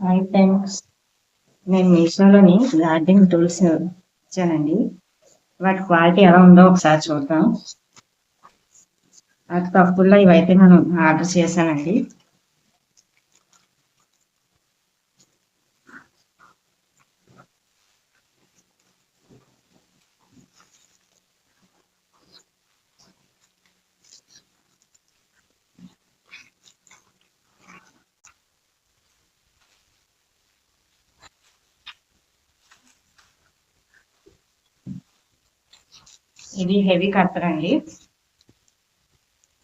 Hi friends, నేను మీషోలోని garden tools ఇచ్చానండి. వాటి క్వాలిటీ ఎలా ఉందో ఒకసారి చూద్దాం. అది తక్కువలో ఇవైతే నేను ఆర్డర్ చేశానండి. ఇది హెవీ కట్టర్ అండి.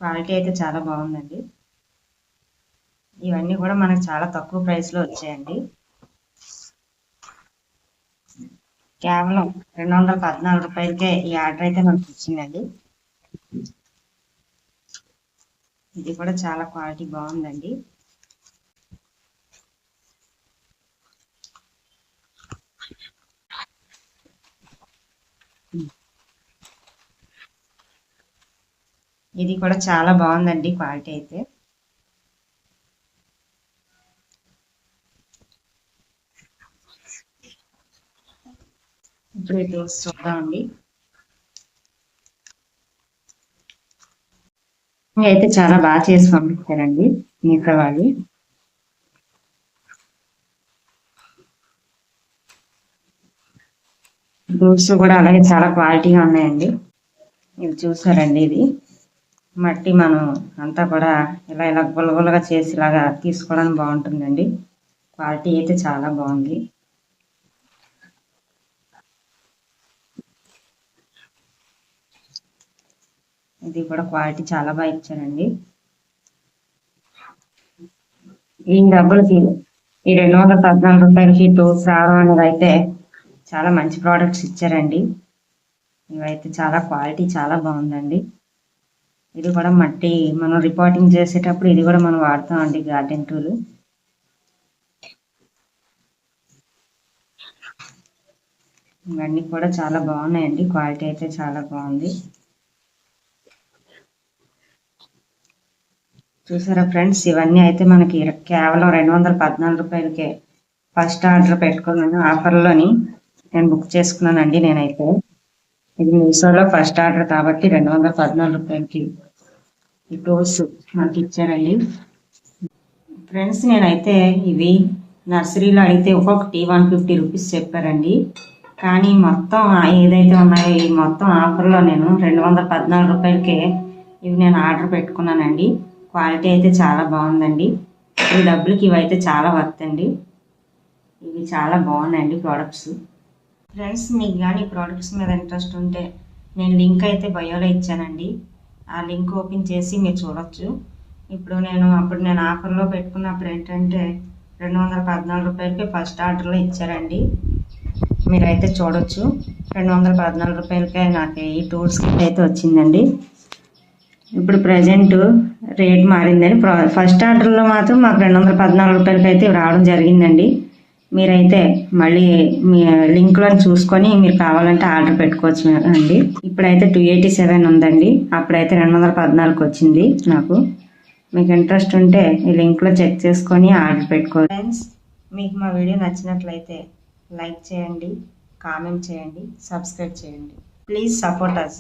క్వాలిటీ అయితే చాలా బాగుందండి. ఇవన్నీ కూడా మనకు చాలా తక్కువ ప్రైస్లో వచ్చాయండి. కేవలం 214 రూపాయలకే ఈ ఆర్డర్ అయితే మనకు వచ్చిందండి. ఇది కూడా చాలా క్వాలిటీ బాగుందండి. ఇది కూడా చాలా బాగుందండి క్వాలిటీ అయితే. ఇప్పుడు ఈ టూల్స్ చూద్దామండి. అయితే చాలా బాగా చేసి పంపించారండి మీషో వాళ్ళు. టూల్స్ కూడా అలాగే చాలా క్వాలిటీగా ఉన్నాయండి. ఇది చూసారండి, ఇది మట్టి మనం అంతా కూడా ఇలా గులగులగా చేసి ఇలాగా తీసుకోవడానికి బాగుంటుందండి. క్వాలిటీ అయితే చాలా బాగుంది. ఇది కూడా క్వాలిటీ చాలా బాగా ఇచ్చారండి. ఈ డబ్బులకి ఈ 214 రూపాయలకి టూల్స్ రావడం అనేది అయితే చాలా మంచి ప్రోడక్ట్స్ ఇచ్చారండి. ఇవైతే చాలా క్వాలిటీ చాలా బాగుందండి. ఇది కూడా మట్టి మనం రిపోర్టింగ్ చేసేటప్పుడు ఇది కూడా మనం వాడతామండి, గార్డెన్ టూల్. ఇవన్నీ కూడా చాలా బాగున్నాయండి. క్వాలిటీ అయితే చాలా బాగుంది. చూసారా ఫ్రెండ్స్, ఇవన్నీ అయితే మనకి కేవలం 214 రూపాయలకే ఫస్ట్ ఆర్డర్ పెట్టుకున్నాను. ఆఫర్లోని నేను బుక్ చేసుకున్నానండి. నేనైతే ఇది మీషోలో ఫస్ట్ ఆర్డర్ కాబట్టి 214 రూపాయలకి ఈ టూల్స్ మనకి ఇచ్చారండి. ఫ్రెండ్స్, నేనైతే ఇవి నర్సరీలో అడిగితే ఒక్కొక్కటి 150 రూపీస్ చెప్పారండి. కానీ మొత్తం ఏదైతే ఉన్నాయో ఈ మొత్తం ఆఫర్లో నేను 214 రూపాయలకే ఇవి నేను ఆర్డర్ పెట్టుకున్నానండి. క్వాలిటీ అయితే చాలా బాగుందండి. ఈ డబ్బులకి ఇవైతే చాలా వర్త్ అండి. ఇవి చాలా బాగున్నాయండి ప్రోడక్ట్స్. ఫ్రెండ్స్, మీకు కానీ ఈ ప్రోడక్ట్స్ మీద ఇంట్రెస్ట్ ఉంటే నేను లింక్ అయితే బయోలో ఇచ్చానండి. ఆ లింక్ ఓపెన్ చేసి మీరు చూడొచ్చు. ఇప్పుడు నేను ఆఫర్లో పెట్టుకున్నప్పుడు ఏంటంటే 214 రూపాయలకి ఫస్ట్ ఆర్డర్లో ఇచ్చారండి. మీరైతే చూడొచ్చు. 214 రూపాయలకే నాకు ఈ టూల్స్ కిట్ అయితే వచ్చిందండి. ఇప్పుడు ప్రజెంట్ రేట్ మారిందని ఫస్ట్ ఆర్డర్లో మాత్రం మాకు 214 రూపాయలకి అయితే రావడం జరిగిందండి. మీరైతే మళ్ళీ మీ లింక్లో చూసుకొని మీరు కావాలంటే ఆర్డర్ పెట్టుకోవచ్చు అండి. ఇప్పుడైతే 287 ఉందండి. అప్పుడైతే 214కి వచ్చింది నాకు. మీకు ఇంట్రెస్ట్ ఉంటే ఈ లింక్లో చెక్ చేసుకొని ఆర్డర్ పెట్టుకోవచ్చు. ఫ్రెండ్స్, మీకు మా వీడియో నచ్చినట్లయితే లైక్ చేయండి, కామెంట్ చేయండి, సబ్స్క్రైబ్ చేయండి. Please support us.